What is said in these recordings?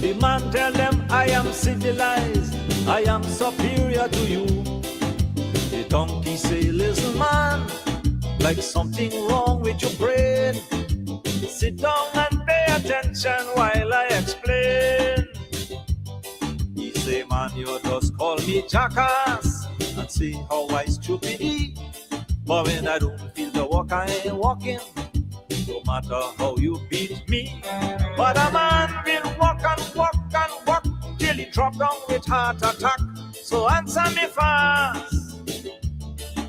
The man tell them, I am civilized, I am superior to you. The donkey say, listen man, like something wrong with your brain. Sit down and pay attention while I explain. He say, man, you just call me jackass and say how I stupid. But when I don't feel the walk, I ain't walking, no matter how you beat me. But a man will walk and walk and walk till he drop down with heart attack. So answer me fast,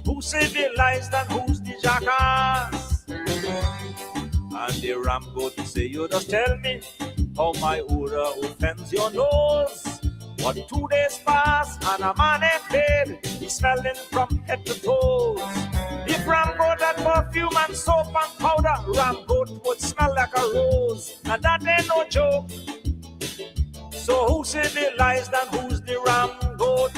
who civilized and who's the jackass? And the ram goat say, you just tell me how my odor offends your nose. But 2 days pass and a man ain't paid, he's smelling from head to toes. If ram goat had perfume and soap and powder, ram goat would smell like a rose. And that ain't no joke. So who civilized and who's the ram goat?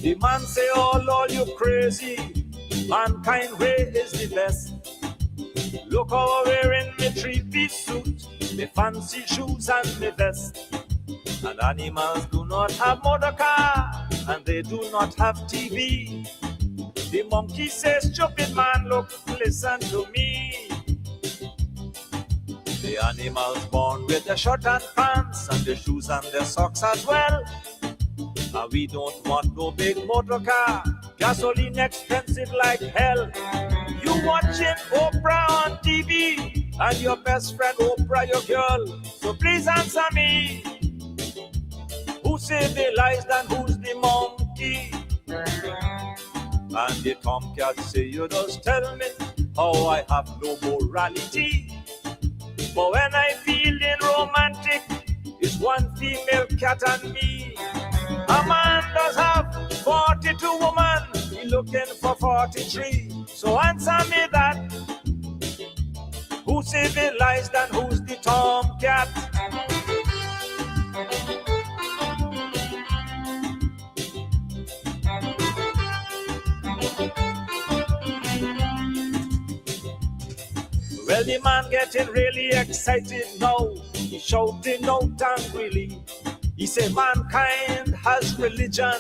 The man say, oh Lord, you crazy, mankind way is the best. Look how I'm wearing me 3-piece suit, me fancy shoes and me vest. And animals do not have motor car, and they do not have TV. The monkey says, stupid man, look, listen to me. The animals born with the shirt and pants, and the shoes and the socks as well. And we don't want no big motor car, gasoline expensive like hell. You watching Oprah on TV, and your best friend Oprah your girl. So please answer me, who civilized and who's the monkey? And the tomcat say, you just tell me how I have no morality. But when I feeling romantic, it's one female cat and me. A man does have 42 women, he looking for 43. So answer me that, who's civilized and who's the tomcat? Well, the man getting really excited now, he's shouting out angrily. He say mankind has religion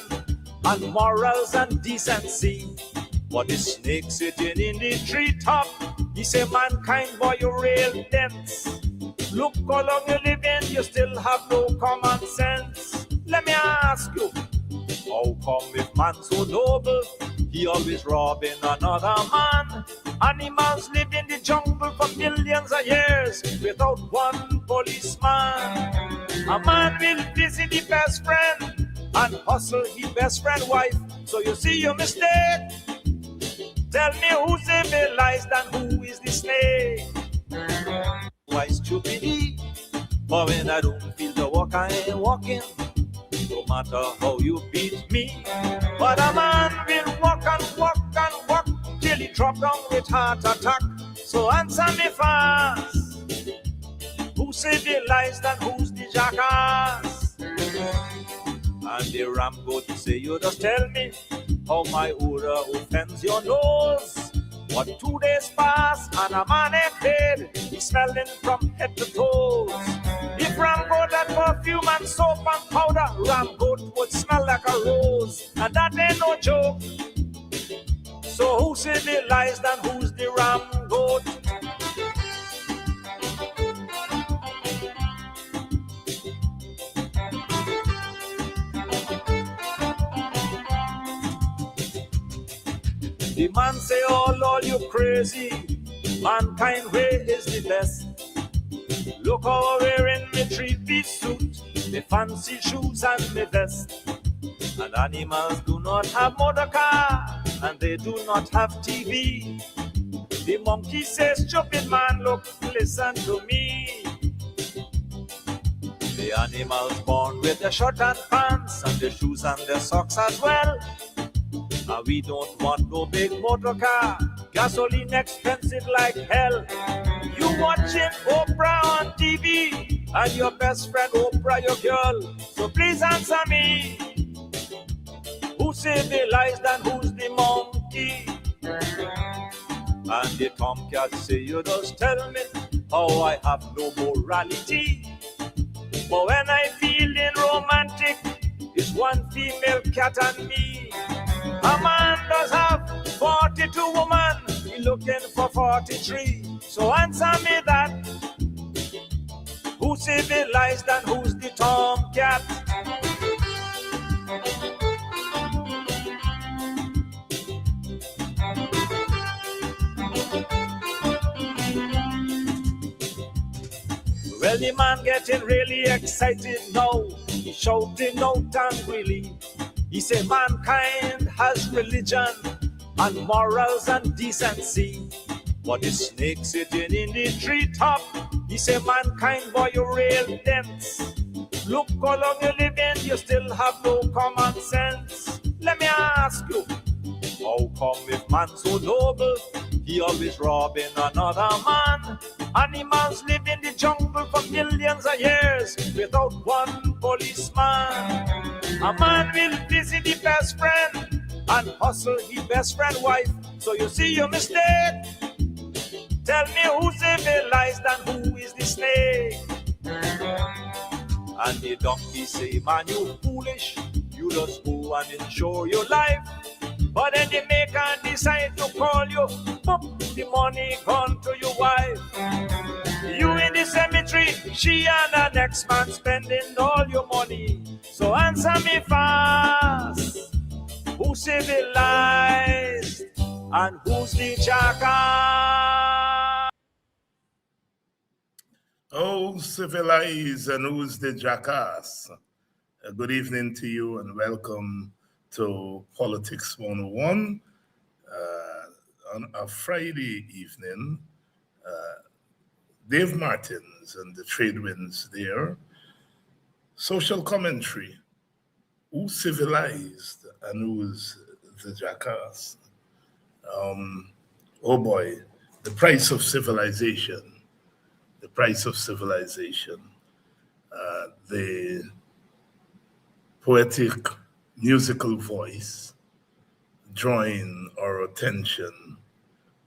and morals and decency, but the snake sitting in the treetop, he say mankind, boy, you real dense. Look how long you living, you still have no common sense. Let me ask you, how come if man so noble, he always robbing another man? Animals live in the jungle for millions of years without one policeman. A man will visit the best friend and hustle his best friend wife. So you see your mistake. Tell me who's civilized and who is the snake? Why stupid? But when I don't feel the walk, I ain't walking, no matter how you beat me. But a man will walk and walk and walk till he drop down with heart attack. So answer me fast, who's civilized and who's the jackass? And the ram goat say, you just tell me how my odor offends your nose. But 2 days pass and a man ain't paid, he's smelling from head to toes. If ram goat had perfume and soap and powder, ram goat would smell like a rose. And that ain't no joke. So who's civilized and who's the ram goat? The man say, oh Lord, you crazy, mankind way is the best. Look how I'm wearing me 3-piece suit, me fancy shoes and me vest. And animals do not have motor car, and they do not have TV. The monkey says, stupid man, look, listen to me. The animals born with the shirt and pants, and the shoes and the socks as well. And we don't want no big motor car, gasoline expensive like hell. You watching Oprah on TV, and your best friend Oprah your girl. So please answer me, Who civilized and who's the monkey? And the tomcat say, you just tell me how I have no morality. But when I feeling romantic, it's one female cat and me. A man does have 42 women, he looking for 43. So answer me that. Who's civilized and who's the tomcat? Well, the man getting really excited now. He's shouting out angrily. He say mankind has religion and morals and decency. But the snake sitting in the treetop, he say mankind, boy, you real dense. Look how long you living, you still have no common sense. Let me ask you, how come if man so noble, he always robbing another man? Animals live in the jungle for millions of years without one policeman. A man will visit the best friend and hustle his best friend wife. So you see your mistake. Tell me who's civilized and who is the snake. And the donkey say, man, you foolish. You just go and insure your life. But then the maker decide to call you, pop, the money gone to your wife. You in the cemetery, she and the next man spending all your money. So answer me fast. Who's civilized and who's the jackass? Oh, civilized and who's the jackass? Good evening to you and welcome to Politics 101 on a Friday evening. Dave Martins and the Trade Winds there. Social commentary. Who's civilized and who's the jackass? Oh boy, the price of civilization. The price of civilization. The poetic musical voice drawing our attention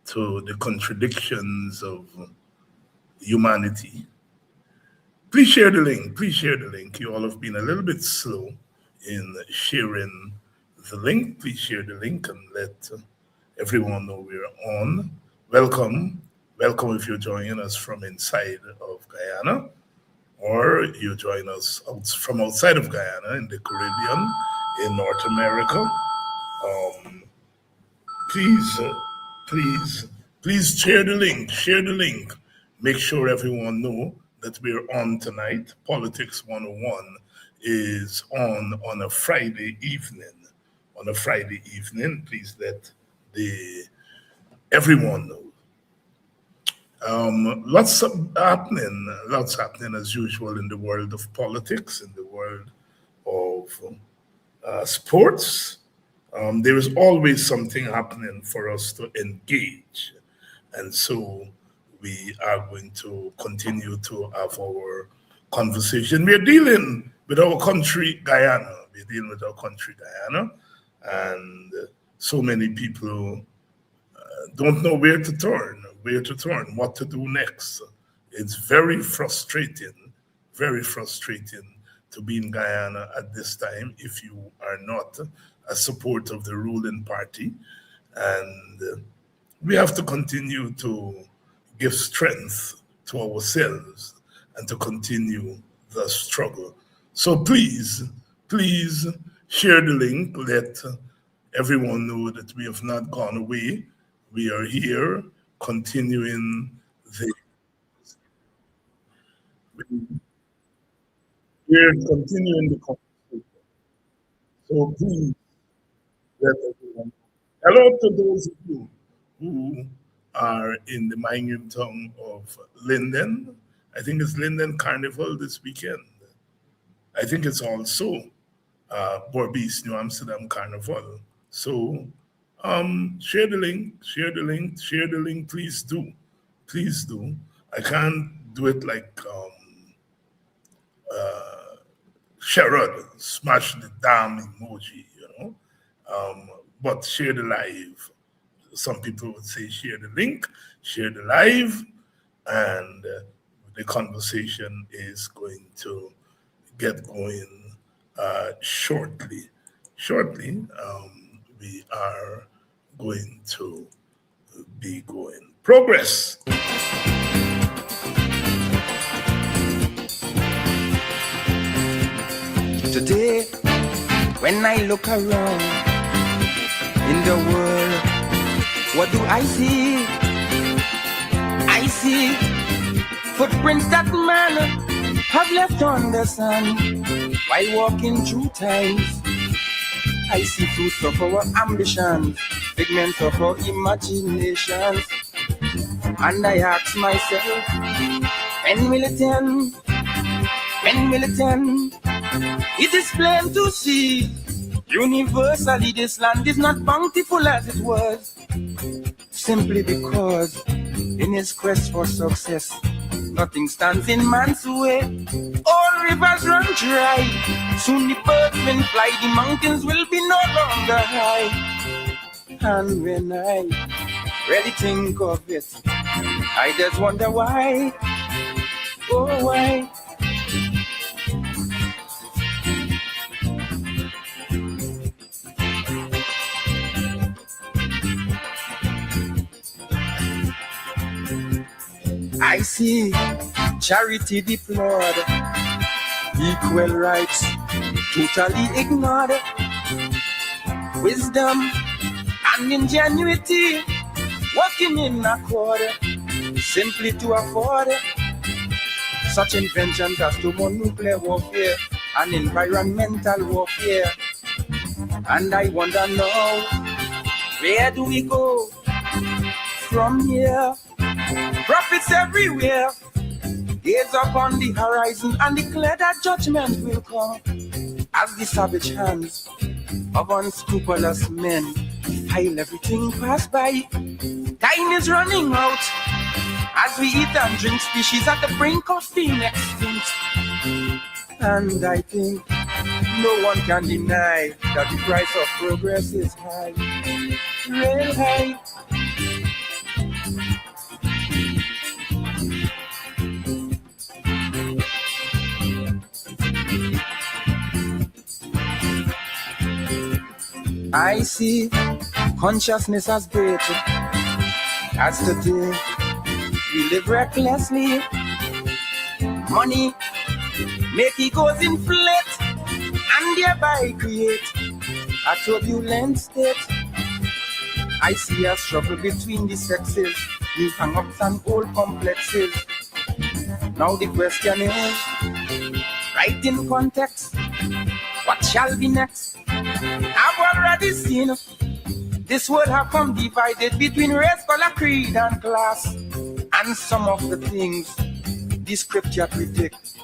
to the contradictions of humanity. Please share the link. Please share the link. You all have been a little bit slow in sharing the link. Please share the link and let everyone know we're on. Welcome. Welcome if you're joining us from inside of Guyana, or you join us from outside of Guyana in the Caribbean, in North America. Please share the link. Share the link. Make sure everyone know that we're on tonight. Politics 101 is on a Friday evening. On a Friday evening, please let everyone know. Lots happening as usual in the world of politics, in the world of sports. There is always something happening for us to engage. And so we are going to continue to have our conversation. We're dealing with our country, Guyana. We're dealing with our country, Guyana. And so many people don't know where to turn, what to do next. It's very frustrating to be in Guyana at this time if you are not a supporter of the ruling party. And we have to continue to give strength to ourselves and to continue the struggle. So please share the link. Let everyone know that we have not gone away. We are here continuing we're continuing the conversation. So please let everyone know. Hello to those of you who are in the mining town of Linden. I think it's Linden Carnival this weekend. I think it's also Borbees, New Amsterdam Carnival. So share the link, please do. I can't do it like Sherrod, smash the damn emoji, But share the live. Some people would say share the link, share the live, and the conversation is going to get going shortly. Shortly, we are going to be going. Progress. Today, when I look around in the world, what do I see? I see footprints that man have left on the sand while walking through times. I see fruits of our ambitions, figments of our imaginations, and I ask myself, when will it end? When will it end? It is plain to see, universally this land is not bountiful as it was, simply because in his quest for success, nothing stands in man's way. All rivers run dry, soon the birds will fly, the mountains will be no longer high. And when I really think of it, I just wonder why, oh why. I see charity deplored, equal rights totally ignored, wisdom and ingenuity working in accord, simply to afford such inventions as thermonuclear warfare and environmental warfare. And I wonder now, where do we go from here? Prophets everywhere gaze upon the horizon and declare that judgment will come as the savage hands of unscrupulous men pile everything pass by. Time is running out as we eat and drink, species at the brink of being extinct. And I think no one can deny that the price of progress is high, real high. I see consciousness as great as today we live recklessly. Money make egos inflate and thereby create a turbulent state. I see a struggle between the sexes, new hang-ups and old complexes. Now the question is, right in context, what shall be next? I've already seen this world have come divided between race, color, creed, and class. And some of the things the scripture predict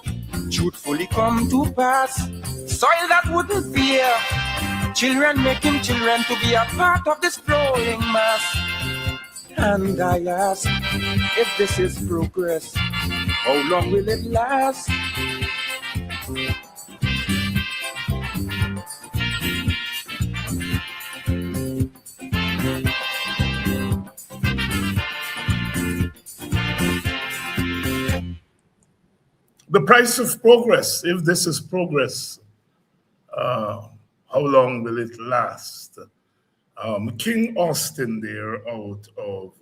truthfully come to pass. Soil that wouldn't fear, children making children to be a part of this growing mass. And I ask, if this is progress, how long will it last? The price of progress, if this is progress, how long will it last? King Austin there out of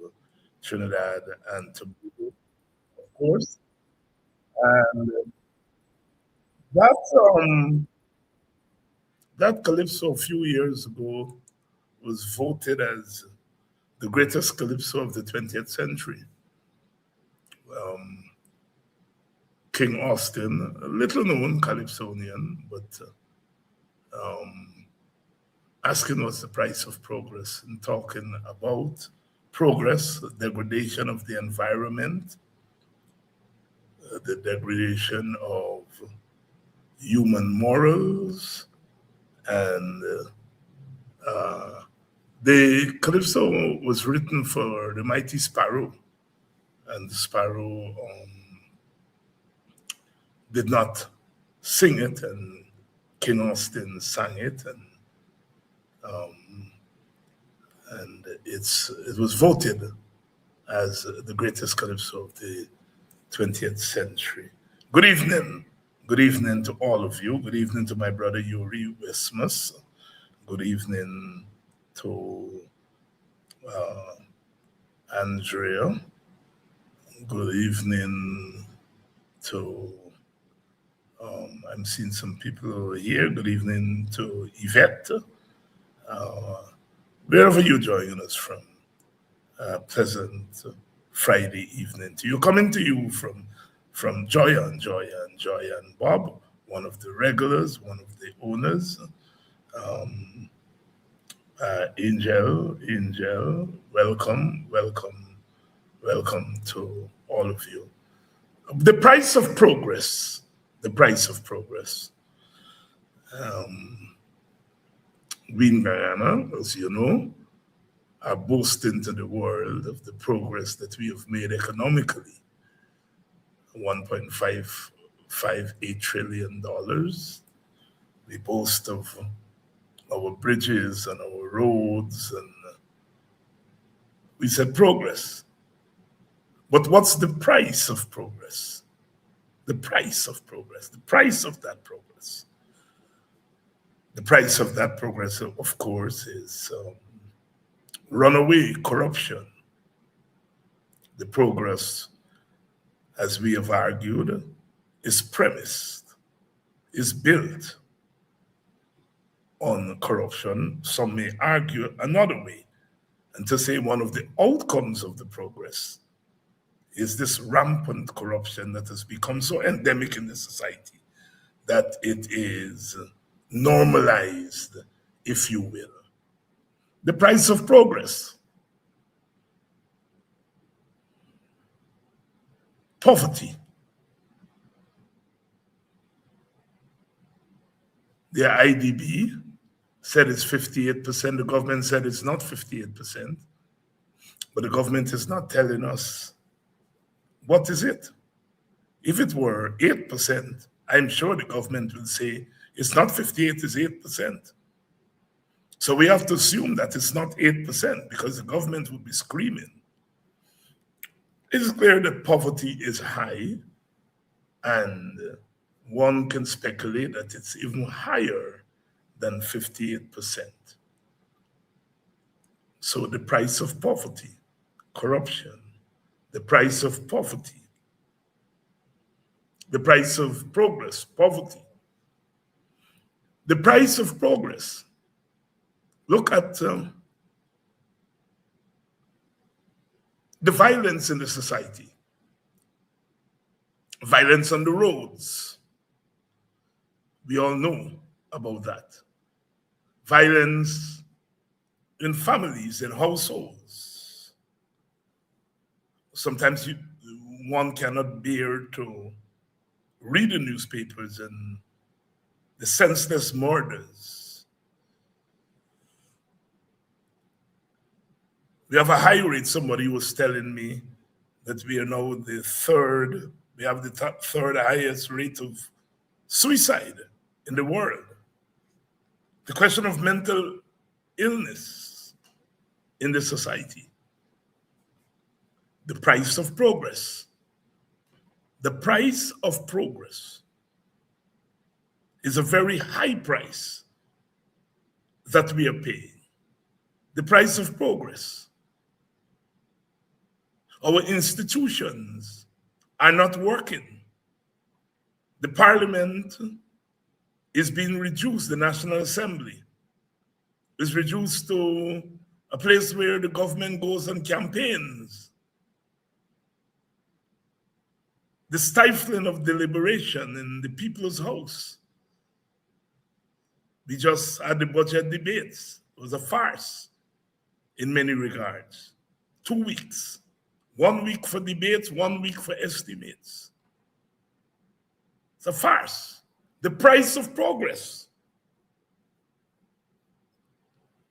Trinidad and Tobago, of course. And that calypso a few years ago was voted as the greatest calypso of the 20th century. King Austin, a little known calypsonian, but asking what's the price of progress and talking about progress, the degradation of the environment, the degradation of human morals, and the calypso was written for the mighty Sparrow, and the Sparrow did not sing it, and King Austin sang it, and And it was voted as the greatest calypso of the 20th century. Good evening. Good evening to all of you. Good evening to my brother Yuri Westmus. Good evening to Andrea. Good evening to, I'm seeing some people over here. Good evening to Yvette. Wherever you're joining us from, pleasant Friday evening to you. Coming to you from Joya and Bob, one of the regulars, one of the owners. Angel, welcome to all of you. The price of progress. We in Guyana, as you know, are boasting to the world of the progress that we have made economically. $1.558 trillion. We boast of our bridges and our roads, and we said progress. But what's the price of progress? The price of progress, the price of that progress. The price of that progress, of course, is runaway corruption. The progress, as we have argued, is premised, is built on corruption. Some may argue another way, and to say one of the outcomes of the progress is this rampant corruption that has become so endemic in the society that it is normalized, if you will. The price of progress. Poverty. The IDB said it's 58%. The government said it's not 58%. But the government is not telling us what is it. If it were 8%, I'm sure the government will say it's not 58, it's 8%. So we have to assume that it's not 8% because the government would be screaming. It is clear that poverty is high, and one can speculate that it's even higher than 58%. So the price of poverty, corruption, the price of poverty, the price of progress, poverty, the price of progress. Look at the violence in the society, violence on the roads. We all know about that. Violence in families and households. Sometimes one cannot bear to read the newspapers and the senseless murders. We have a high rate. Somebody was telling me that we are now we have the third highest rate of suicide in the world. The question of mental illness in the society. The price of progress. The price of progress is a very high price that we are paying. The price of progress. Our institutions are not working. The parliament is being reduced. The National Assembly is reduced to a place where the government goes on campaigns. The stifling of deliberation in the People's House. We just had the budget debates. It was a farce in many regards. 2 weeks. 1 week for debates, 1 week for estimates. It's a farce. The price of progress.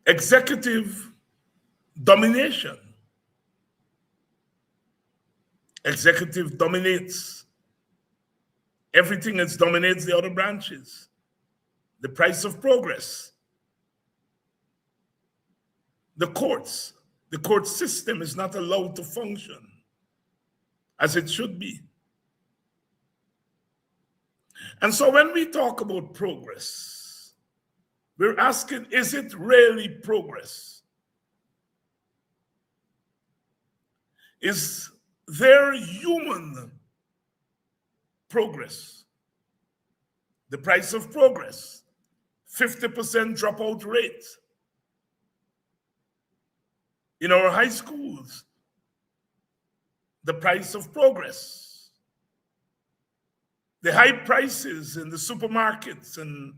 Executive domination. Executive dominates everything. It dominates the other branches. The price of progress. the court system is not allowed to function as it should be. And so when we talk about progress, we're asking, is it really progress? Is there human progress? The price of progress, 50% dropout rate in our high schools, the price of progress, the high prices in the supermarkets and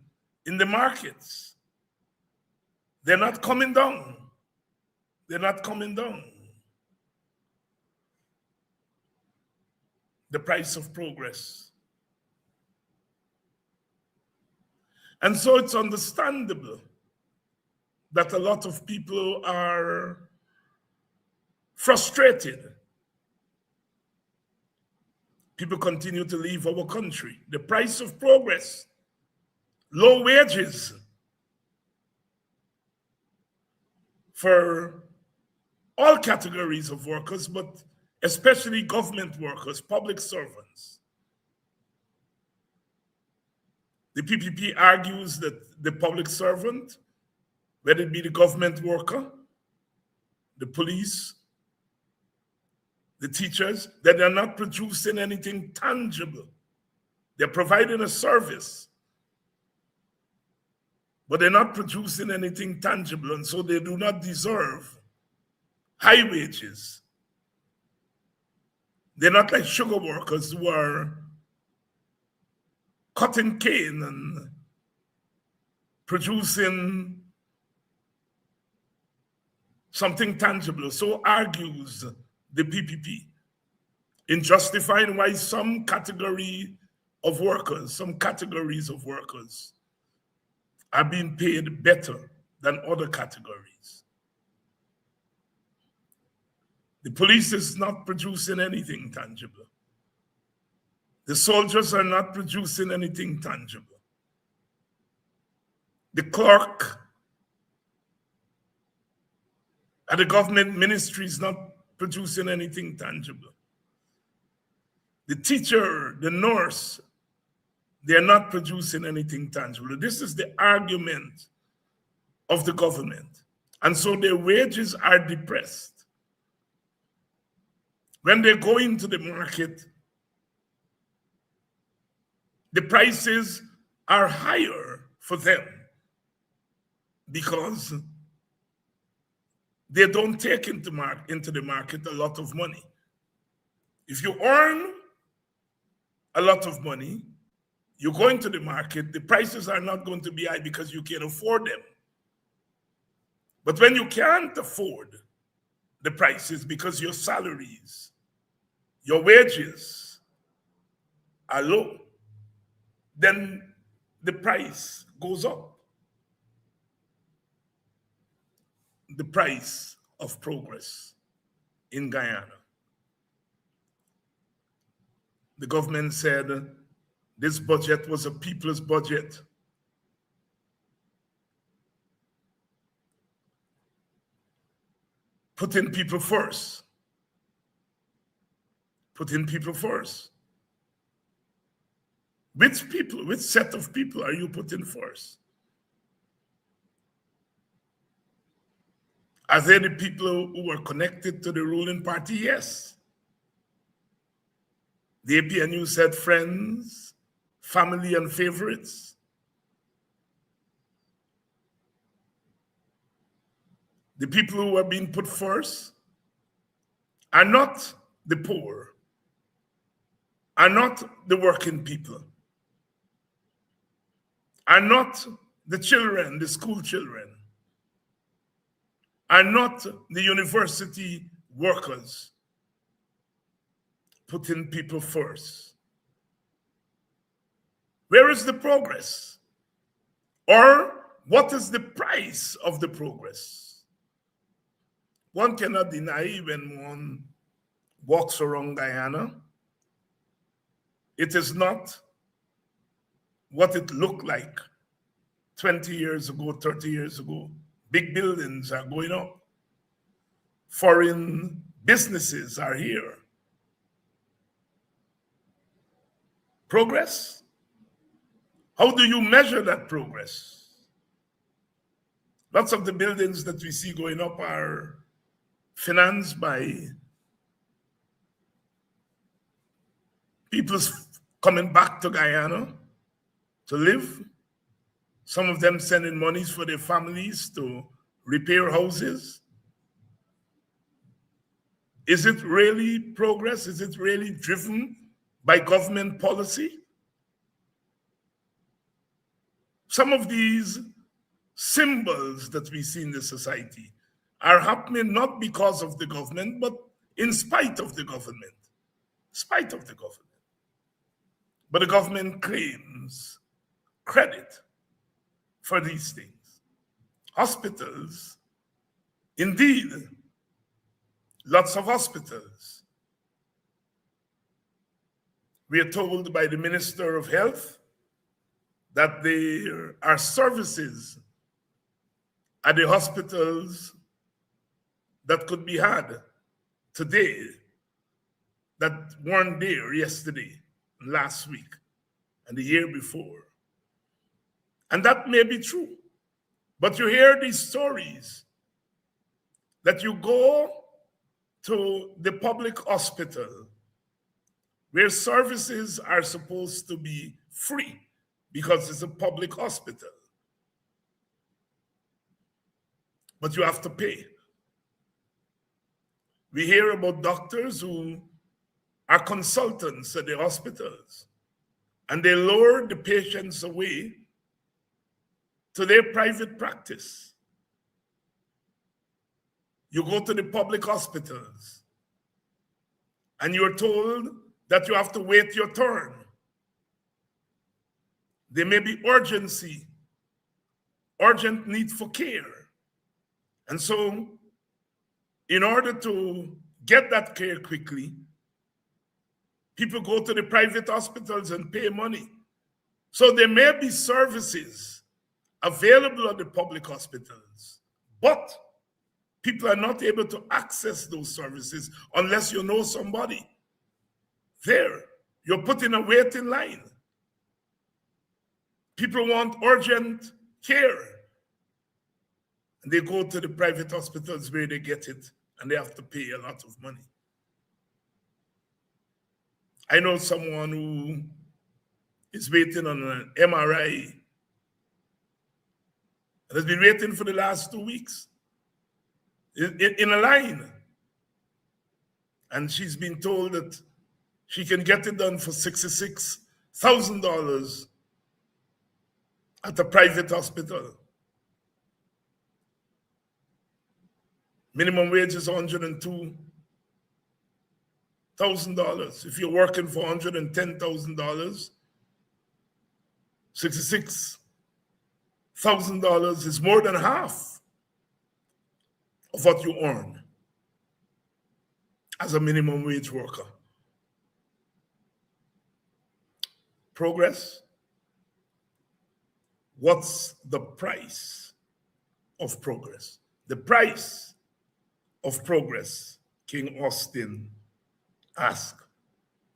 in the markets, they're not coming down. They're not coming down. The price of progress. And so it's understandable that a lot of people are frustrated. People continue to leave our country. The price of progress, low wages for all categories of workers, but especially government workers, public servants. The PPP argues that the public servant, whether it be the government worker, the police, the teachers, that they're not producing anything tangible. They're providing a service, but they're not producing anything tangible, and so they do not deserve high wages. They're not like sugar workers who are cutting cane and producing something tangible. So argues the PPP in justifying why some categories of workers are being paid better than other categories. The police is not producing anything tangible. The soldiers are not producing anything tangible. The clerk at the government ministry is not producing anything tangible. The teacher, the nurse, they are not producing anything tangible. This is the argument of the government. And so their wages are depressed. When they go into the market, the prices are higher for them because they don't take into the market a lot of money. If you earn a lot of money, you go into the market, the prices are not going to be high because you can afford them. But when you can't afford the prices because your salaries, your wages are low, then the price goes up. The price of progress in Guyana. The government said this budget was a people's budget. Putting people first. Putting people first. Which people, which set of people are you putting first? Are they the people who are connected to the ruling party? Yes. The APNU said friends, family, and favorites. The people who are being put first are not the poor, are not the working people, are not the children, the school children, are not the university workers putting people first. Where is the progress? Or what is the price of the progress? One cannot deny when one walks around Guyana, it is not what it looked like 20 years ago, 30 years ago. Big buildings are going up. foreign businesses are here. Progress? How do you measure that progress? Lots of the buildings that we see going up are financed by people coming back to Guyana to live. Some of them sending monies for their families to repair houses. Is it really progress? Is it really driven by government policy? Some of these symbols that we see in the society are happening not because of the government, but in spite of the government. Spite of the government. But the government claims credit for these things. Hospitals, indeed, lots of hospitals. We are told by the Minister of Health that there are services at the hospitals that could be had today that weren't there yesterday, last week, and the year before. And that may be true. But you hear these stories that you go to the public hospital where services are supposed to be free because it's a public hospital. But you have to pay. We hear about doctors who are consultants at the hospitals, and they lure the patients away to their private practice. You go to the public hospitals, and you're told that you have to wait your turn. There may be urgent need for care. And so, in order to get that care quickly, people go to the private hospitals and pay money. So there may be services available at the public hospitals, but people are not able to access those services unless you know somebody. There, you're put in a waiting line. People want urgent care. And they go to the private hospitals where they get it, and they have to pay a lot of money. I know someone who is waiting on an MRI and has been waiting for the last 2 weeks in a line. And she's been told that she can get it done for $66,000 at a private hospital. Minimum wage is $102,000. If you're working for $110,000, $66,000 is more than half of what you earn as a minimum wage worker. Progress? What's the price of progress? The price of progress, King Austin asked,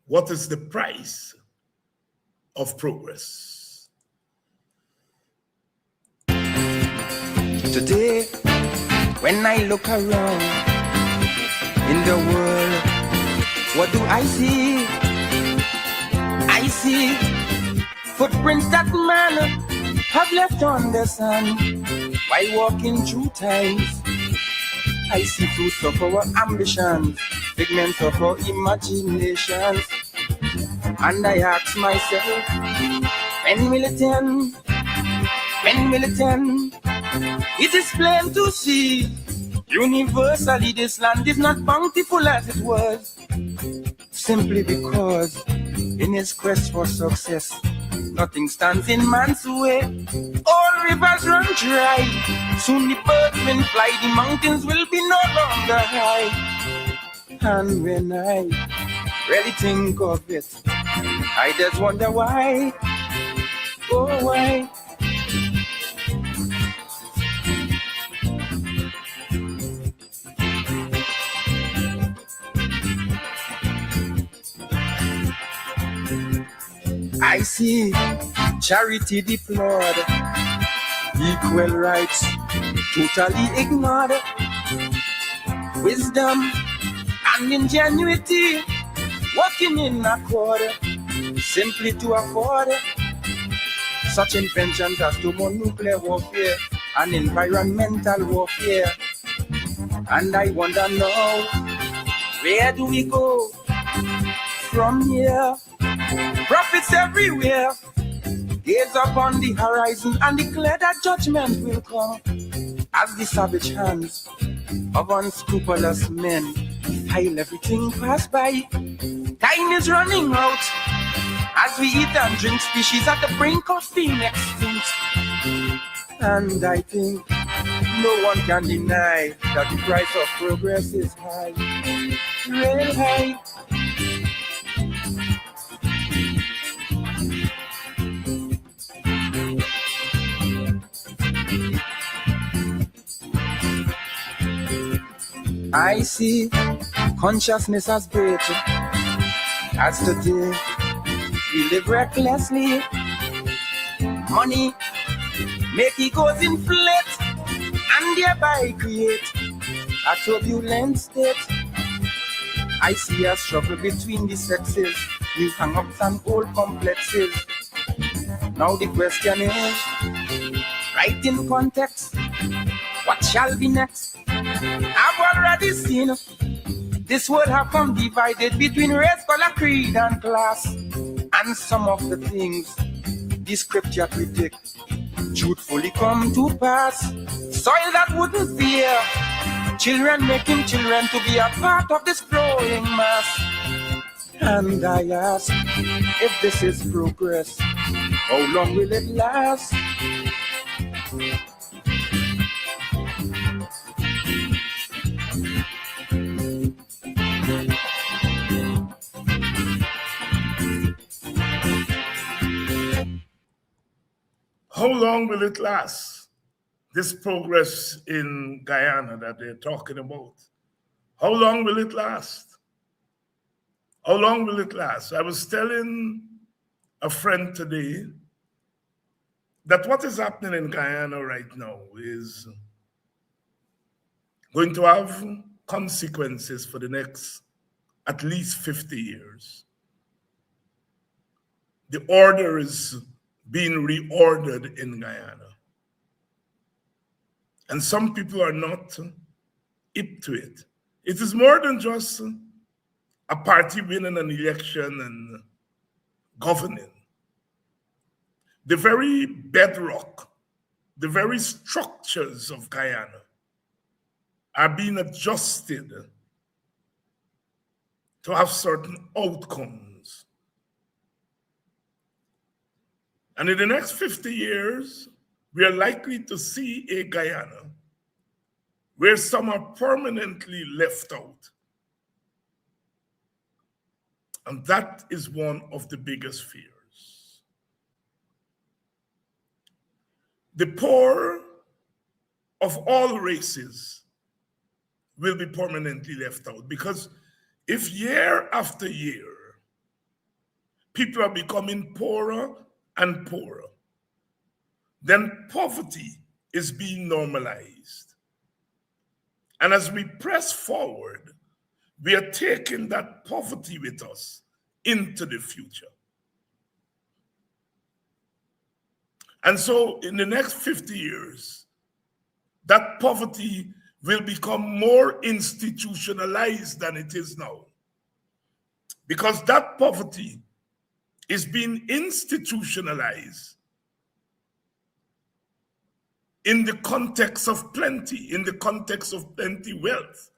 what is the price of progress? Today, when I look around in the world, what do I see? I see footprints that man have left on the sand while walking through times. I see fruits of our ambitions, figments of our imaginations. And I ask myself, when will it end? When will it end? It is plain to see, universally this land is not bountiful as it was. Simply because in his quest for success, nothing stands in man's way. All rivers run dry. Soon the birds will fly, the mountains will be no longer high. And when I really think of it, I just wonder why. Oh, why? I see charity deplored, equal rights totally ignored, wisdom and ingenuity working in accord, simply to afford such inventions as thermonuclear warfare and environmental warfare. And I wonder now, where do we go from here? Prophets everywhere gaze upon the horizon and declare that judgment will come as the savage hands of unscrupulous men pile everything pass by. Time is running out as we eat and drink, species at the brink of being extinct. And I think no one can deny that the price of progress is high, real high. I see consciousness as great as today we live recklessly. Money make egos inflate and thereby create a turbulent state. I see a struggle between the sexes, new hang-ups and old complexes. Now the question is, right in context, what shall be next? I've already seen this world have come divided between race, color, creed, and class. And some of the things the scripture predict truthfully come to pass. Soil that wouldn't fear, children making children to be a part of this growing mass. And I ask, if this is progress, how long will it last? How long will it last? This progress in Guyana that they're talking about. How long will it last? How long will it last? I was telling a friend today that what is happening in Guyana right now is going to have consequences for the next at least 50 years. The order is being reordered in Guyana. And some people are not hip to it. It is more than just a party winning an election and governing. The very bedrock, the very structures of Guyana are being adjusted to have certain outcomes. And in the next 50 years, we are likely to see a Guyana where some are permanently left out. And that is one of the biggest fears. The poor of all races will be permanently left out, because if year after year, people are becoming poorer and poorer, then poverty is being normalized. And as we press forward, we are taking that poverty with us into the future. And so in the next 50 years, that poverty will become more institutionalized than it is now. Because that poverty is being institutionalized in the context of plenty, wealth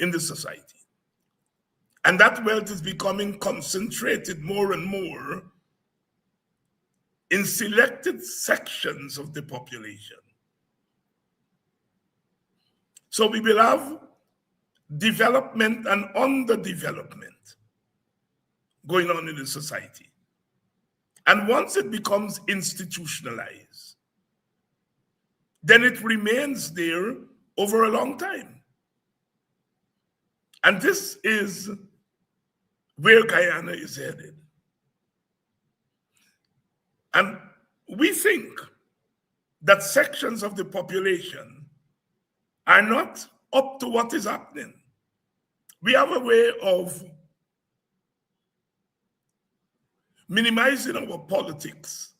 in the society. And that wealth is becoming concentrated more and more in selected sections of the population. So we will have development and underdevelopment going on in the society. And once it becomes institutionalized, then it remains there over a long time. And this is where Guyana is headed. And we think that sections of the population are not up to what is happening. We have a way of minimizing our politics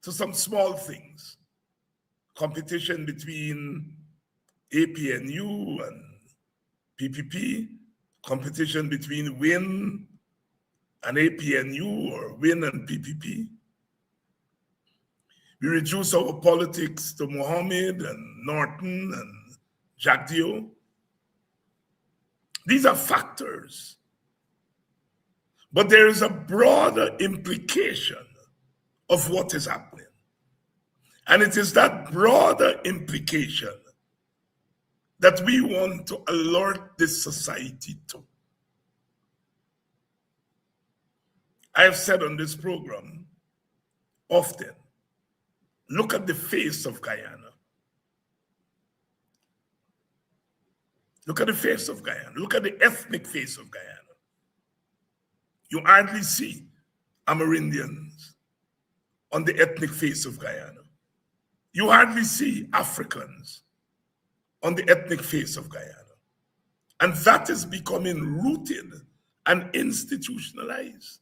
to some small things. Competition between APNU and PPP, competition between WIN and APNU or WIN and PPP. We reduce our politics to Mohammed and Norton and Jack Dio. These are factors. But there is a broader implication of what is happening. And it is that broader implication that we want to alert this society to. I have said on this program often, look at the face of Guyana. Look at the face of Guyana. Look at the ethnic face of Guyana. You hardly see Amerindians on the ethnic face of Guyana. You hardly see Africans on the ethnic face of Guyana. And that is becoming rooted and institutionalized.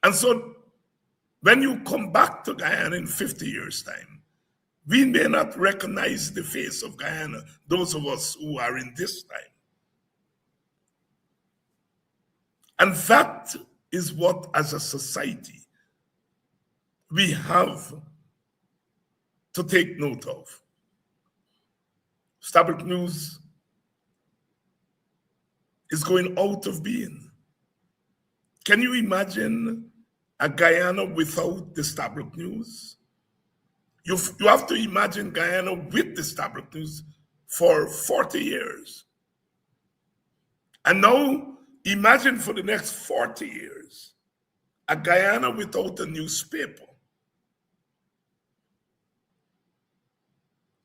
And so when you come back to Guyana in 50 years' time, we may not recognize the face of Guyana, those of us who are in this time. And that is what, as a society, we have to take note of. Stabroek News is going out of being. Can you imagine a Guyana without the Stabroek News? You have to imagine Guyana with the Stabroek News for 40 years. And now, imagine for the next 40 years, a Guyana without a newspaper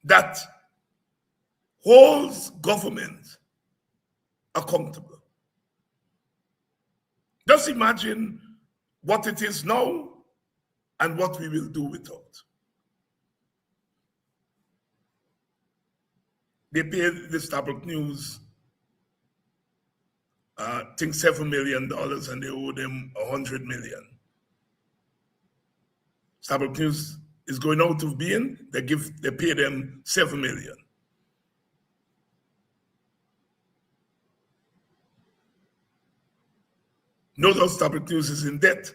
that holds government accountable. Just imagine what it is now and what we will do without. They pay the Stabroek News, I think $7 million, and they owe them $100 million. Stabroek News is going out of being. They pay them $7 million. No doubt Stabroek News is in debt.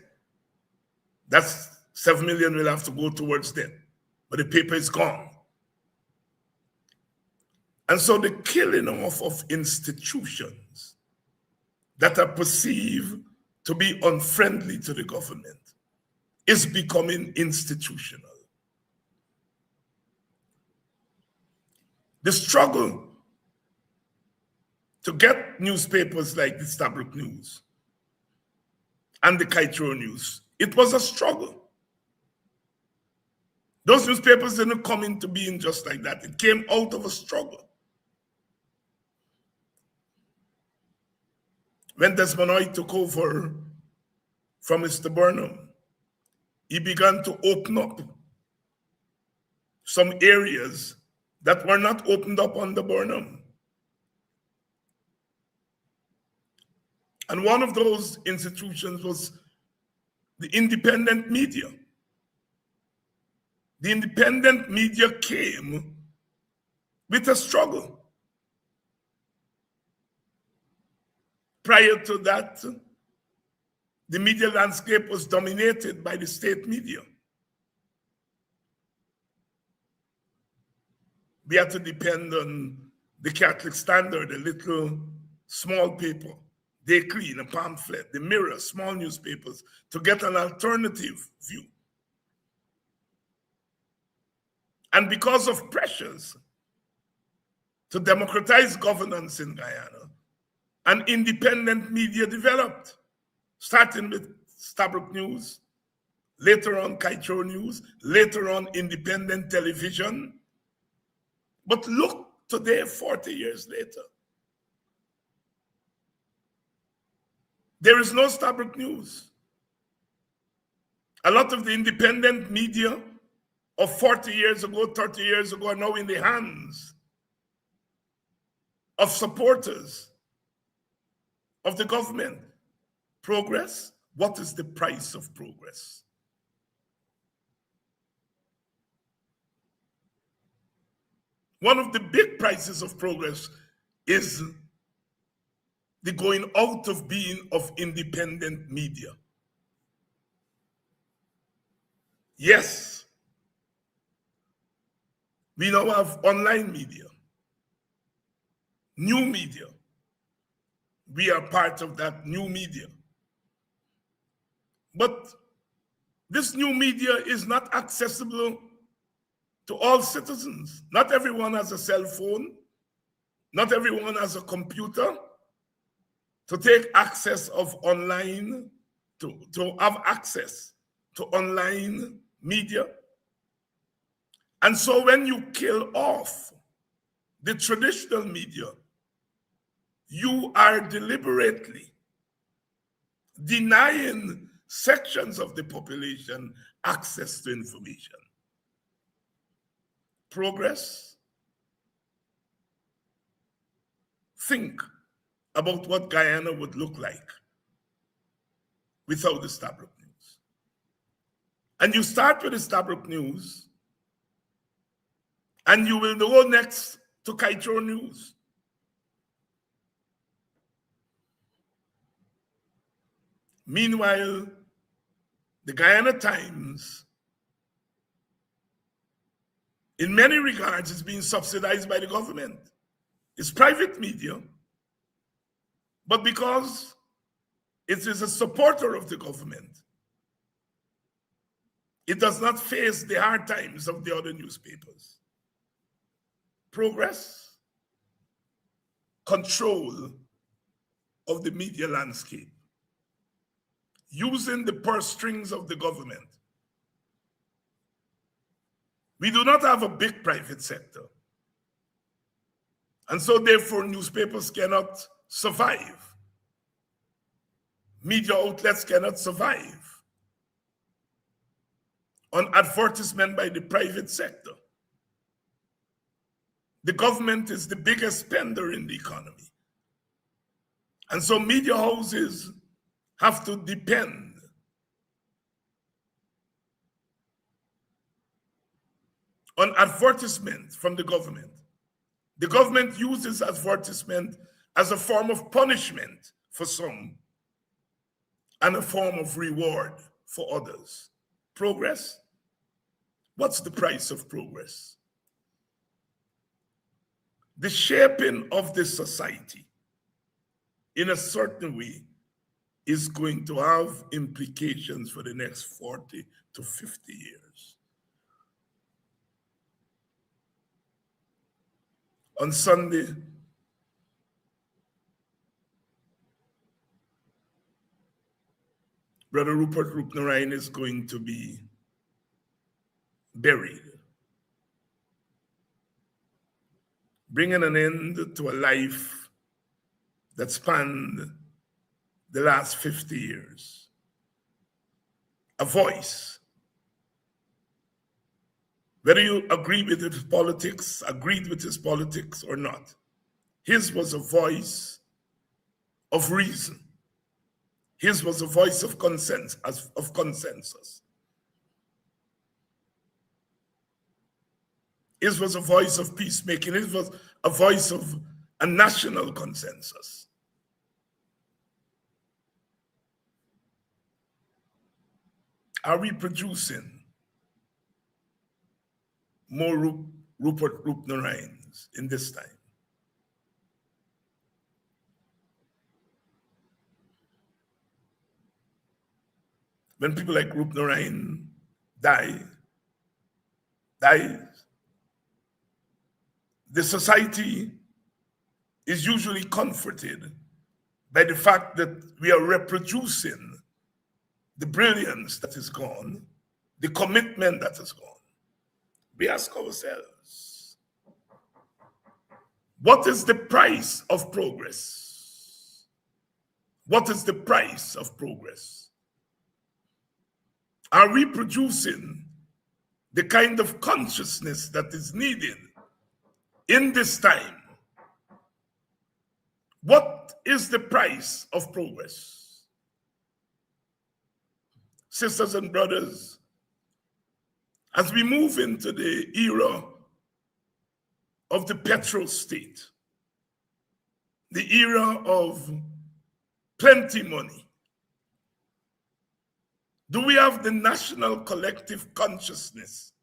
That's $7 million will have to go towards debt, but the paper is gone. And so the killing off of institutions that are perceived to be unfriendly to the government is becoming institutional. The struggle to get newspapers like the Stabroek News and the Kaieteur News, it was a struggle. Those newspapers didn't come into being just like that. It came out of a struggle. When Desmond Hoy took over from Mr. Burnham, he began to open up some areas that were not opened up under Burnham. And one of those institutions was the independent media. The independent media came with a struggle. Prior to that, the media landscape was dominated by the state media. We had to depend on the Catholic Standard, a little small paper, Day Clean, a pamphlet, the Mirror, small newspapers, to get an alternative view. And because of pressures to democratize governance in Guyana, an independent media developed, starting with Stabroek News, later on Kaieteur News, later on independent television. But look today, 40 years later. There is no Stabroek News. A lot of the independent media of 40 years ago, 30 years ago are now in the hands of supporters of the government. Progress? What is the price of progress? One of the big prices of progress is the going out of being of independent media. Yes, we now have online media, new media. We are part of that new media. But this new media is not accessible to all citizens. Not everyone has a cell phone. Not everyone has a computer to take access of online, to have access to online media. And so when you kill off the traditional media, you are deliberately denying sections of the population access to information. Progress? Think about what Guyana would look like without the Stabroek News. And you start with the Stabroek News, and you will go next to Kaieteur News. Meanwhile, the Guyana Times, in many regards, is being subsidized by the government. It's private media, but because it is a supporter of the government, it does not face the hard times of the other newspapers. Progress, control of the media landscape, using the purse strings of the government. We do not have a big private sector. And so therefore newspapers cannot survive. Media outlets cannot survive on advertisement by the private sector. The government is the biggest spender in the economy. And so media houses have to depend on advertisement from the government. The government uses advertisement as a form of punishment for some and a form of reward for others. Progress? What's the price of progress? The shaping of this society in a certain way is going to have implications for the next 40 to 50 years. On Sunday, Brother Rupert Roepnerine is going to be buried, bringing an end to a life that spanned the last 50 years. A voice. Whether you agree with his politics, agreed with his politics or not, his was a voice of reason. His was a voice of consensus. His was a voice of peacemaking. His was a voice of a national consensus. Are we producing more Rupert Roepnerines in this time? When people like Roepnerine dies, the society is usually comforted by the fact that we are reproducing the brilliance that is gone, the commitment that is gone. We ask ourselves, what is the price of progress? What is the price of progress? Are we producing the kind of consciousness that is needed in this time? What is the price of progress? Sisters and brothers, as we move into the era of the petrol state, the era of plenty money, do we have the national collective consciousness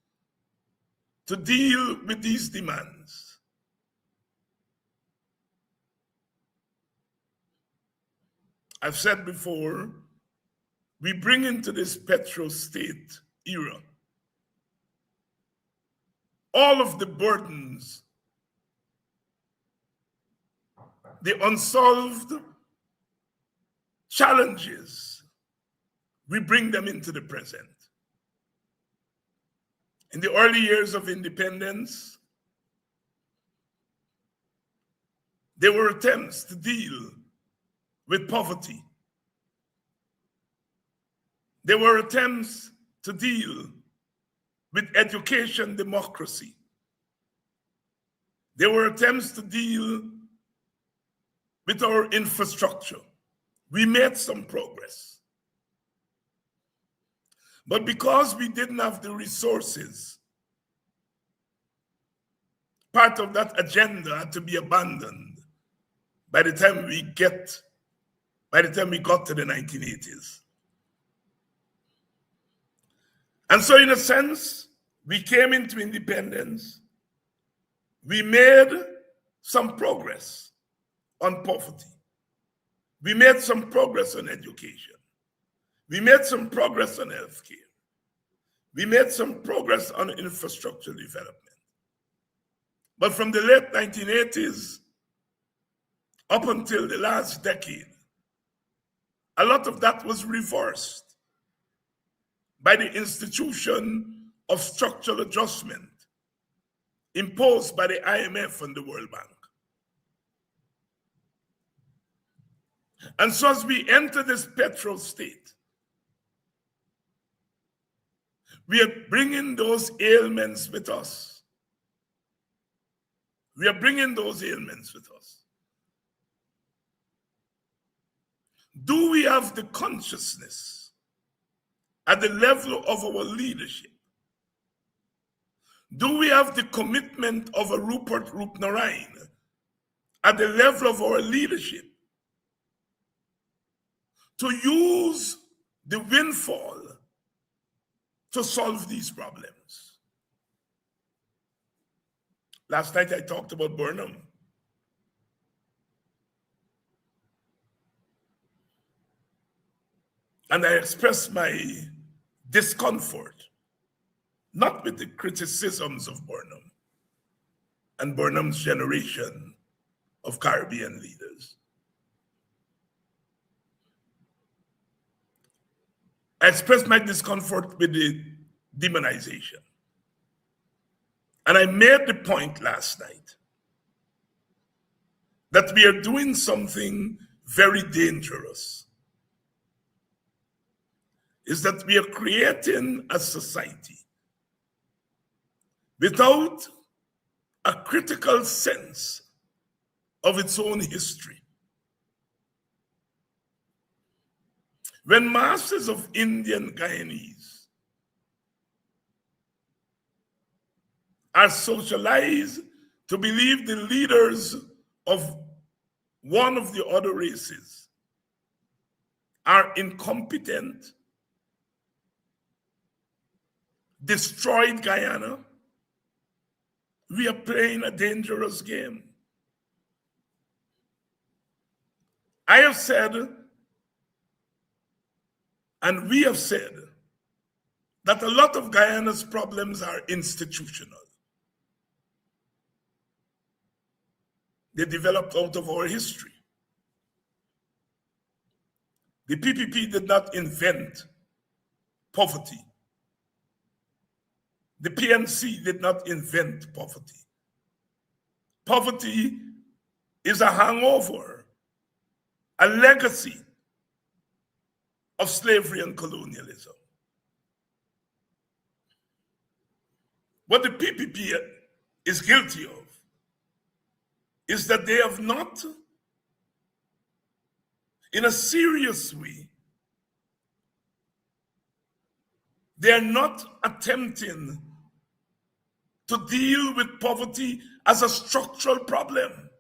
to deal with these demands? I've said before, we bring into this petrol state era all of the burdens, the unsolved challenges, we bring them into the present. In the early years of independence, there were attempts to deal with poverty. There were attempts to deal with education democracy. There were attempts to deal with our infrastructure. We made some progress. But because we didn't have the resources, part of that agenda had to be abandoned by the time we got to the 1980s. And so in a sense, we came into independence. We made some progress on poverty. We made some progress on education. We made some progress on healthcare. We made some progress on infrastructure development. But from the late 1980s up until the last decade, a lot of that was reversed by the institution of structural adjustment imposed by the IMF and the World Bank. And so as we enter this petrol state, we are bringing those ailments with us. We are bringing those ailments with us. Do we have the consciousness at the level of our leadership? Do we have the commitment of a Rupert Rupnaraine at the level of our leadership to use the windfall to solve these problems? Last night I talked about Burnham. And I expressed my discomfort, not with the criticisms of Burnham and Burnham's generation of Caribbean leaders. I expressed my discomfort with the demonization. And I made the point last night that we are doing something very dangerous. Is that we are creating a society without a critical sense of its own history. When masses of Indian Guyanese are socialized to believe the leaders of one of the other races are incompetent, destroyed Guyana, we are playing a dangerous game. I have said, and we have said, that a lot of Guyana's problems are institutional. They developed out of our history. The PPP did not invent poverty. The PNC did not invent poverty. Poverty is a hangover, a legacy of slavery and colonialism. What the PPP is guilty of is that they have not, in a serious way, they are not attempting to deal with poverty as a structural problem.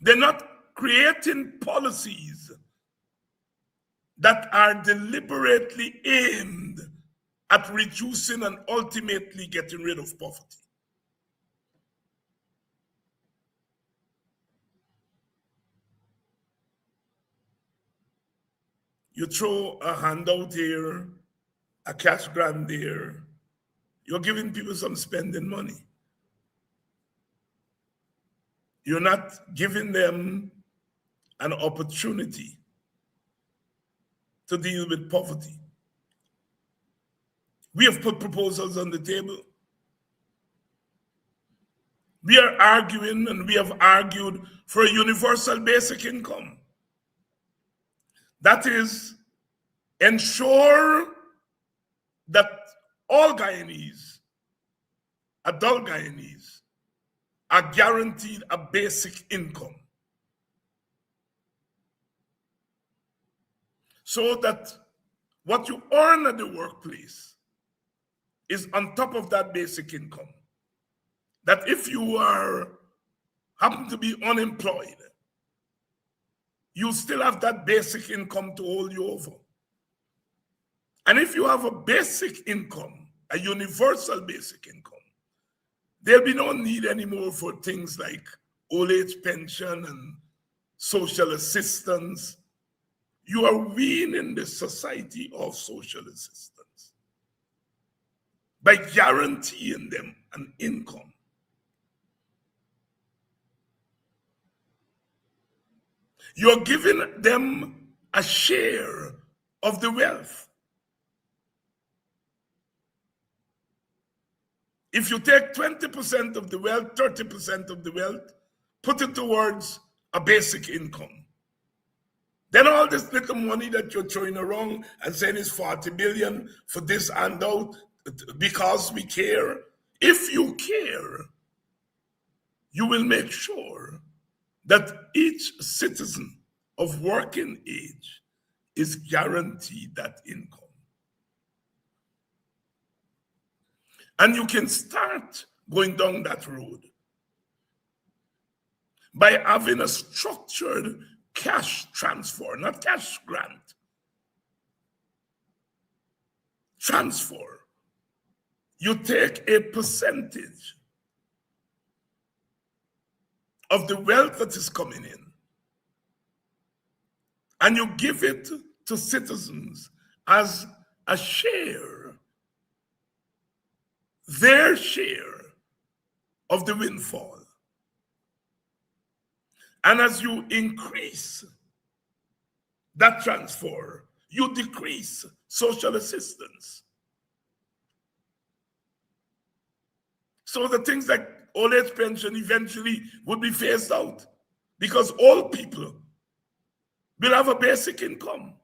They're not creating policies that are deliberately aimed at reducing and ultimately getting rid of poverty. You throw a handout here, a cash grant there, you're giving people some spending money. You're not giving them an opportunity to deal with poverty. We have put proposals on the table. We are arguing, and we have argued for a universal basic income. That is, ensure that all Guyanese, adult Guyanese, are guaranteed a basic income, so that what you earn at the workplace is on top of that basic income. That if you happen to be unemployed, you still have that basic income to hold you over. And if you have a basic income, a universal basic income, there'll be no need anymore for things like old age pension and social assistance. You are weaning the society of social assistance by guaranteeing them an income. You're giving them a share of the wealth. If you take 20% of the wealth, 30% of the wealth, put it towards a basic income. Then all this little money that you're throwing around and saying is 40 billion for this handout because we care. If you care, you will make sure that each citizen of working age is guaranteed that income. And you can start going down that road by having a structured cash transfer, not cash grant. Transfer. You take a percentage of the wealth that is coming in, and you give it to citizens as a share, their share of the windfall. And as you increase that transfer, you decrease social assistance. So the things like old age pension eventually would be phased out, because all people will have a basic income.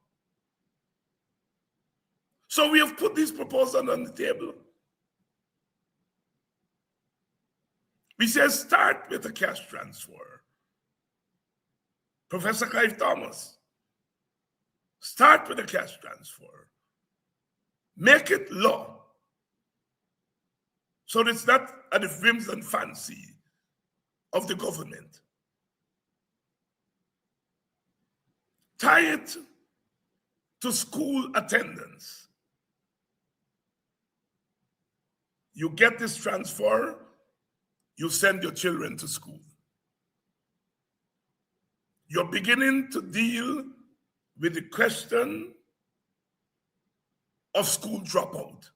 So we have put this proposal on the table. We say start with a cash transfer. Professor Clive Thomas, start with a cash transfer. Make it law, so that it's not at the whims and fancy of the government. Tie it to school attendance. You get this transfer, you send your children to school. You're beginning to deal with the question of school dropout,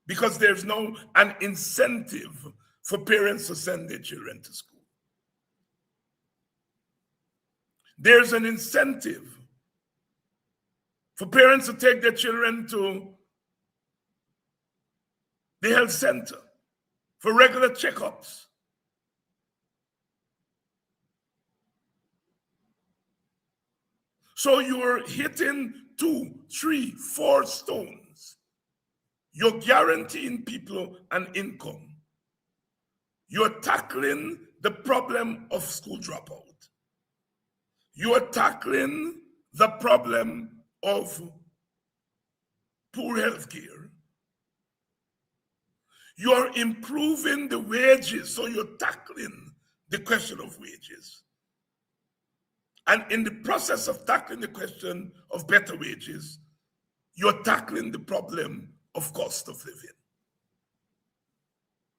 because there's no an incentive for parents to send their children to school. There's an incentive for parents to take their children to the health center for regular checkups. So you're hitting 2, 3, 4 stones. You're guaranteeing people an income. You're tackling the problem of school dropout. You're tackling the problem of poor health care. You're improving the wages, so you're tackling the question of wages. And in the process of tackling the question of better wages, you're tackling the problem of cost of living.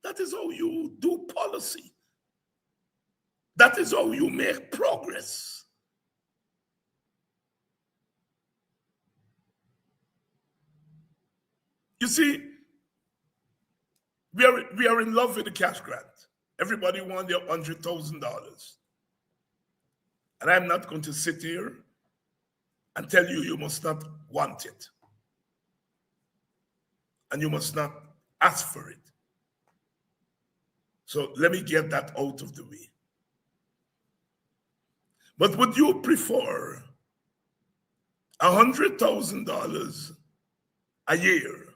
That is how you do policy. That is how you make progress. You see, we are in love with the cash grant. Everybody wants their $100,000. And I'm not going to sit here and tell you you must not want it. And you must not ask for it. So let me get that out of the way. But would you prefer $100,000 a year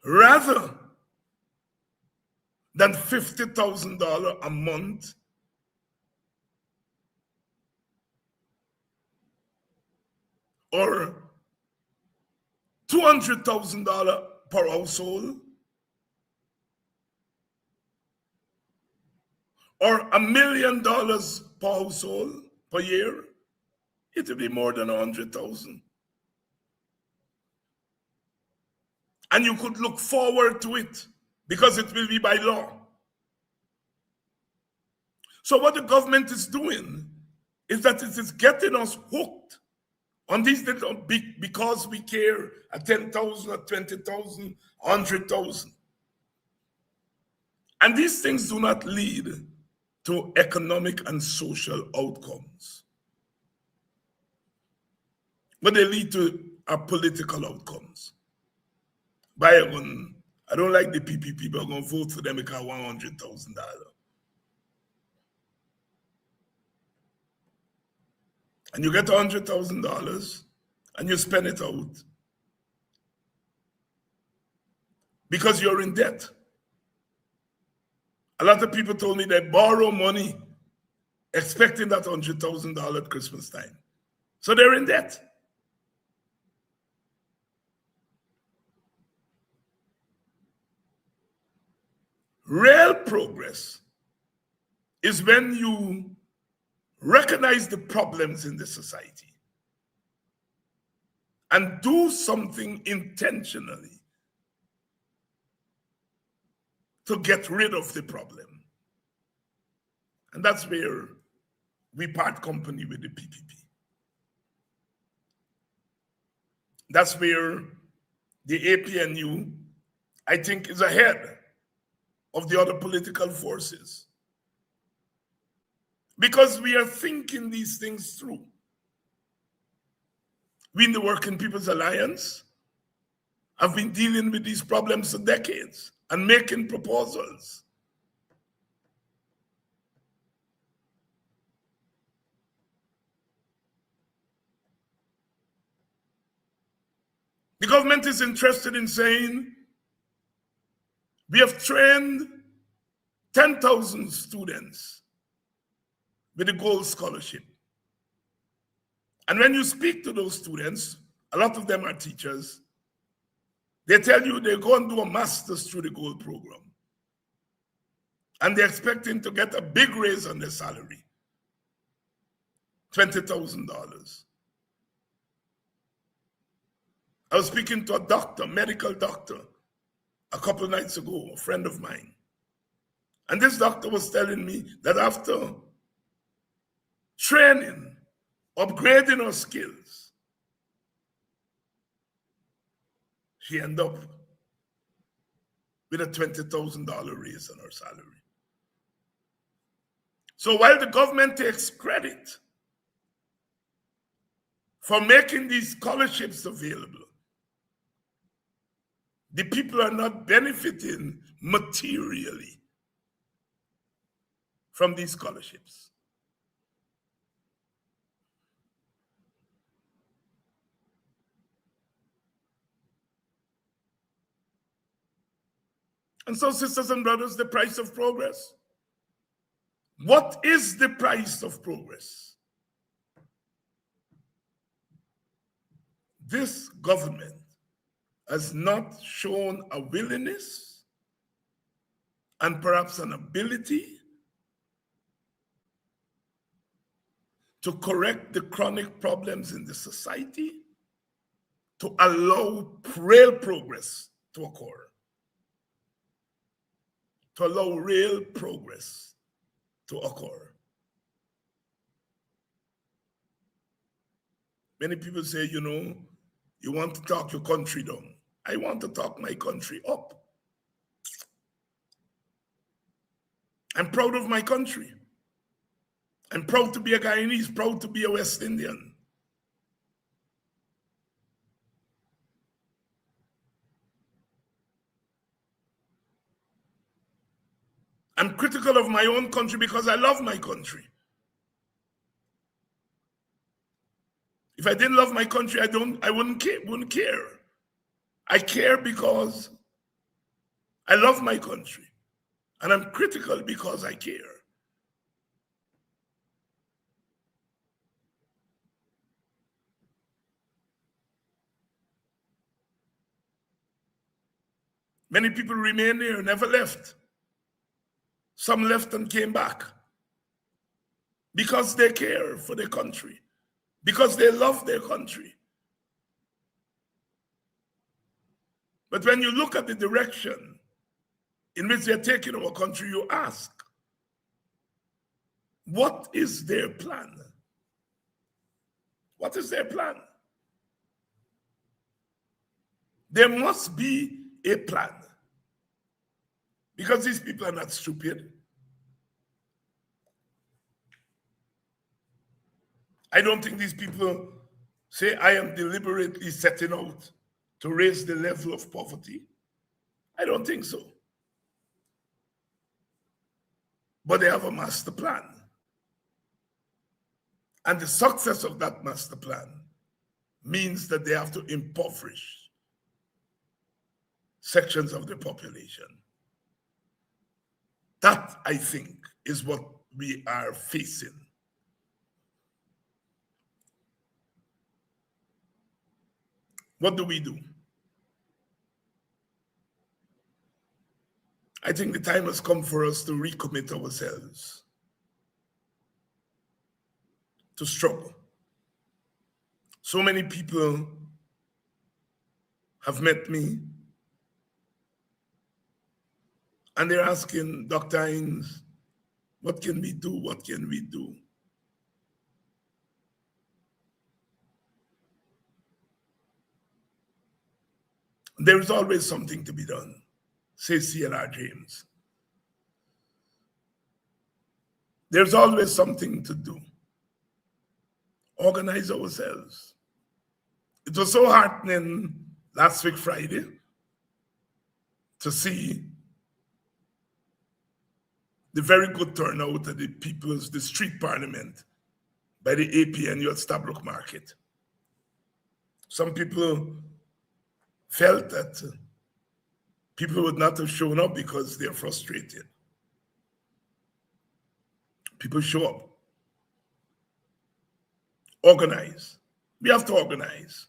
rather than $50,000 a month or $200,000 per household or $1 million per household per year? It will be more than 100,000. And you could look forward to it because it will be by law. So what the government is doing is that it is getting us hooked on these little big, because we care at 10,000, at 20,000, 100,000. And these things do not lead to economic and social outcomes, but they lead to political outcomes. I don't like the PPP, but I'm going to vote for them because I want $100,000. And you get $100,000 and you spend it out because you're in debt. A lot of people told me they borrow money expecting that $100,000 at Christmas time. So they're in debt. Real progress is when you recognize the problems in the society and do something intentionally to get rid of the problem. And that's where we part company with the PPP. That's where the APNU, I think, is ahead of the other political forces, because we are thinking these things through. We in the Working People's Alliance have been dealing with these problems for decades and making proposals. The government is interested in saying, we have trained 10,000 students with a gold scholarship. And when you speak to those students, a lot of them are teachers, they tell you they go and do a master's through the gold program. And they're expecting to get a big raise on their salary, $20,000. I was speaking to a doctor, medical doctor, a couple of nights ago, a friend of mine. And this doctor was telling me that after training, upgrading her skills, she ended up with a $20,000 raise on her salary. So while the government takes credit for making these scholarships available, the people are not benefiting materially from these scholarships. And so, sisters and brothers, the price of progress. What is the price of progress? This government has not shown a willingness and perhaps an ability to correct the chronic problems in the society, to allow real progress to occur, to allow real progress to occur. Many people say, you want to talk your country down. I want to talk my country up. I'm proud of my country. I'm proud to be a Guyanese, proud to be a West Indian. I'm critical of my own country because I love my country. If I didn't love my country, I wouldn't care. I care because I love my country. And I'm critical because I care. Many people remain here, never left. Some left and came back because they care for their country, because they love their country. But when you look at the direction in which they're taking our country, you ask, what is their plan? What is their plan? There must be a plan. Because these people are not stupid. I don't think these people say, I am deliberately setting out to raise the level of poverty. I don't think so. But they have a master plan. And the success of that master plan means that they have to impoverish sections of the population. That, I think, is what we are facing. What do we do? I think the time has come for us to recommit ourselves to struggle. So many people have met me and they're asking, Dr. Hines, what can we do? What can we do? There is always something to be done, says C.L.R. James. There's always something to do. Organize ourselves. It was so heartening last week, Friday, to see the very good turnout at the street parliament by the APNU at Stabroek Market. Some people felt that people would not have shown up because they're frustrated. People show up. Organize. We have to organize.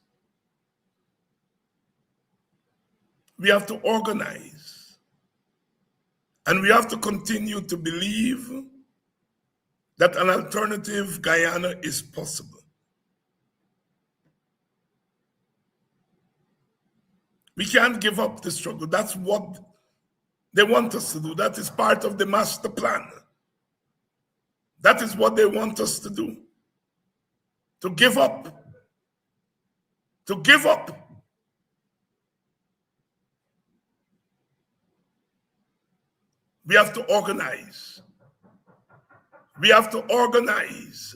We have to organize. And we have to continue to believe that an alternative Guyana is possible. We can't give up the struggle. That's what they want us to do. That is part of the master plan. That is what they want us to do. To give up. To give up. We have to organize. We have to organize.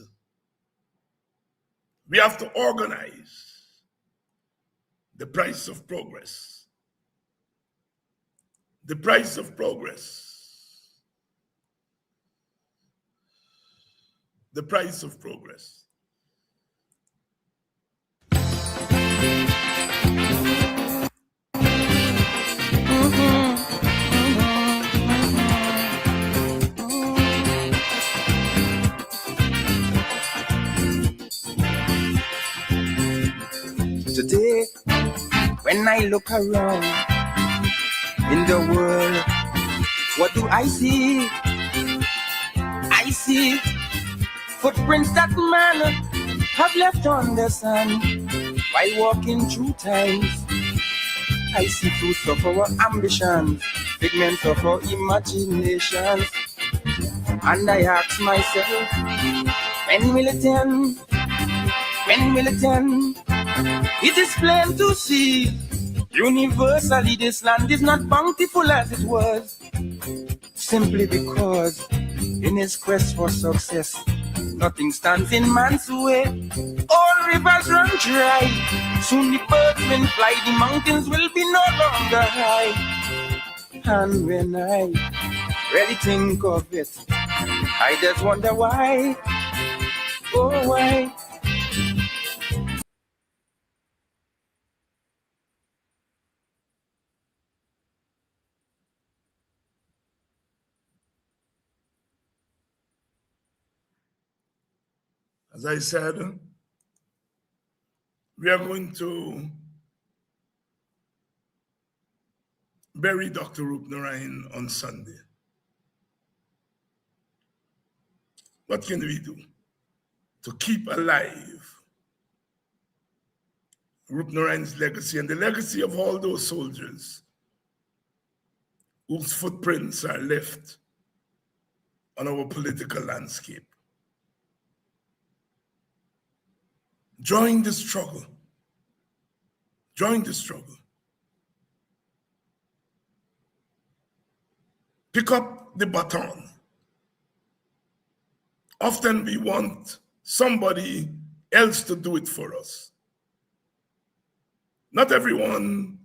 We have to organize. The price of progress. The price of progress. The price of progress. Today, when I look around in the world, what do I see? I see footprints that man have left on the sand while walking through times. I see fruits of our ambitions, figments of our imaginations, and I ask myself, when will it end? When will it end? It is plain to see, universally this land is not bountiful as it was, simply because in his quest for success, nothing stands in man's way. All rivers run dry. Soon the birds will fly, the mountains will be no longer high. And when I really think of it, I just wonder why, oh why. As I said, we are going to bury Dr. Roop Narayan on Sunday. What can we do to keep alive Roop Narayan's legacy and the legacy of all those soldiers whose footprints are left on our political landscape? Join the struggle. Join the struggle. Pick up the baton. Often we want somebody else to do it for us. Not everyone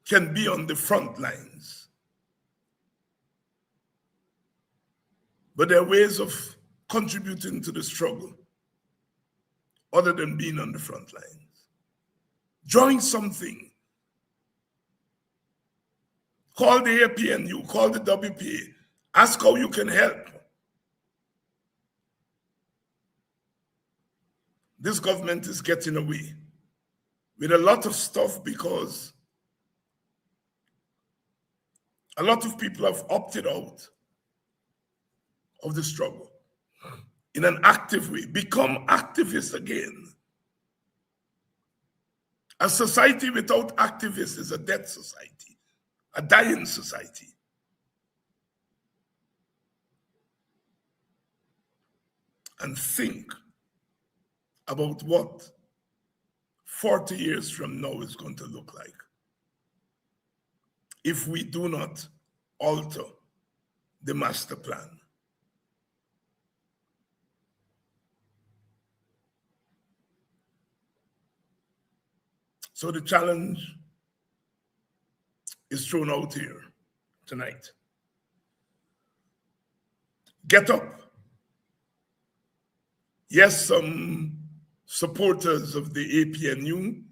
can be on the front lines, but there are ways of contributing to the struggle other than being on the front lines. Join something. Call the APNU, call the WPA, ask how you can help. This government is getting away with a lot of stuff because a lot of people have opted out of the struggle in an active way, become activists again. A society without activists is a dead society, a dying society. And think about what 40 years from now is going to look like if we do not alter the master plan. So the challenge is thrown out here tonight. Get up. Yes, some supporters of the APNU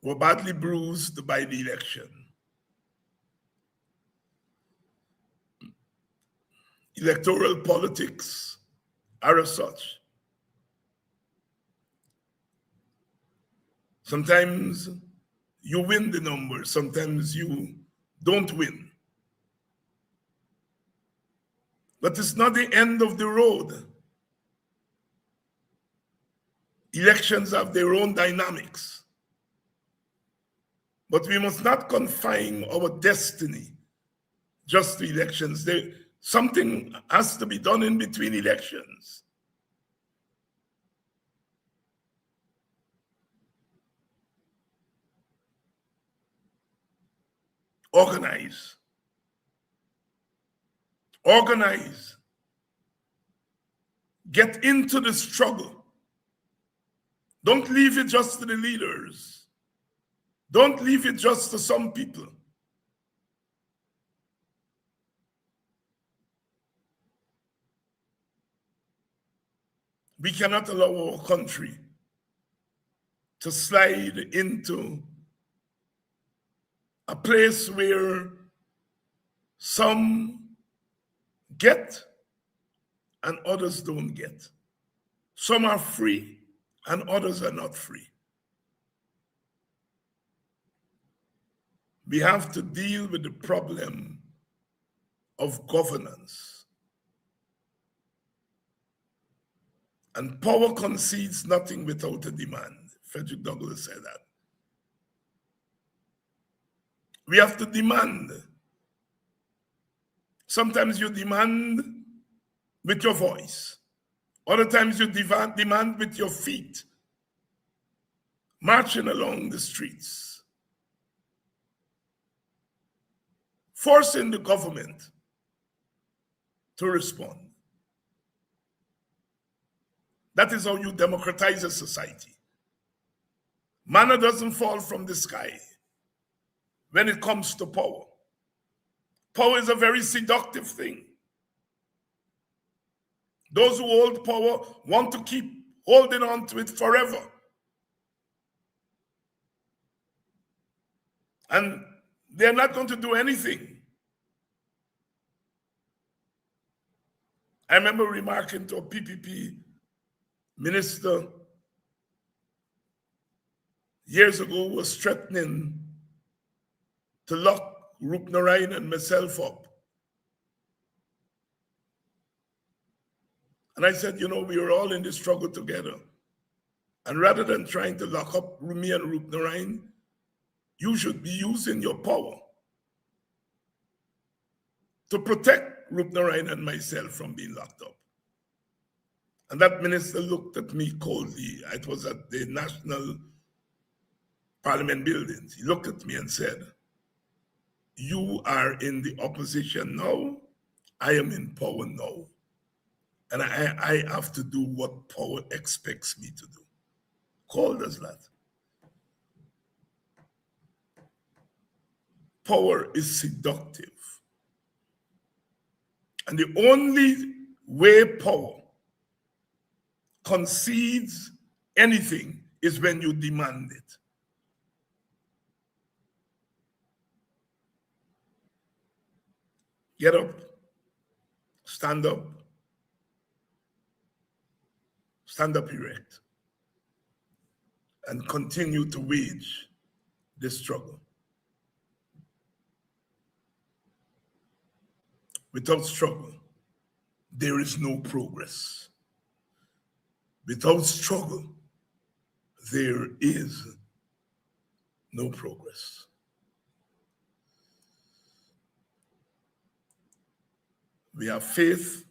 were badly bruised by the election. Electoral politics are as such. Sometimes you win the numbers, sometimes you don't win. But it's not the end of the road. Elections have their own dynamics. But we must not confine our destiny just to elections. Something has to be done in between elections. Organize. Organize. Get into the struggle. Don't leave it just to the leaders. Don't leave it just to some people. We cannot allow our country to slide into a place where some get and others don't get. Some are free and others are not free. We have to deal with the problem of governance. And power concedes nothing without a demand. Frederick Douglass said that. We have to demand. Sometimes you demand with your voice. Other times you demand with your feet, marching along the streets, forcing the government to respond. That is how you democratize a society. Manna doesn't fall from the sky when it comes to power. Power is a very seductive thing. Those who hold power want to keep holding on to it forever. And they're not going to do anything. I remember remarking to a PPP minister years ago who was threatening to lock Roop Narayan and myself up. And I said, you know, we are all in this struggle together. And rather than trying to lock up me and Roop Narayan, you should be using your power to protect Roop Narayan and myself from being locked up. And that minister looked at me coldly. It was at the National Parliament buildings. He looked at me and said, you are in the opposition now. I am in power now. And I have to do what power expects me to do. Cold as that. Power is seductive. And the only way power concedes anything is when you demand it. Get up, stand up erect, and continue to wage this struggle. Without struggle, there is no progress. Without struggle, there is no progress. We have faith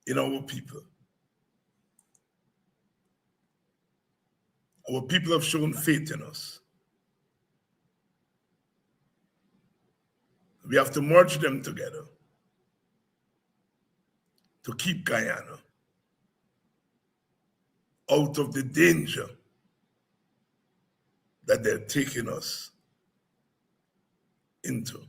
in our people. Our people have shown faith in us. We have to merge them together to keep Guyana out of the danger that they're taking us into.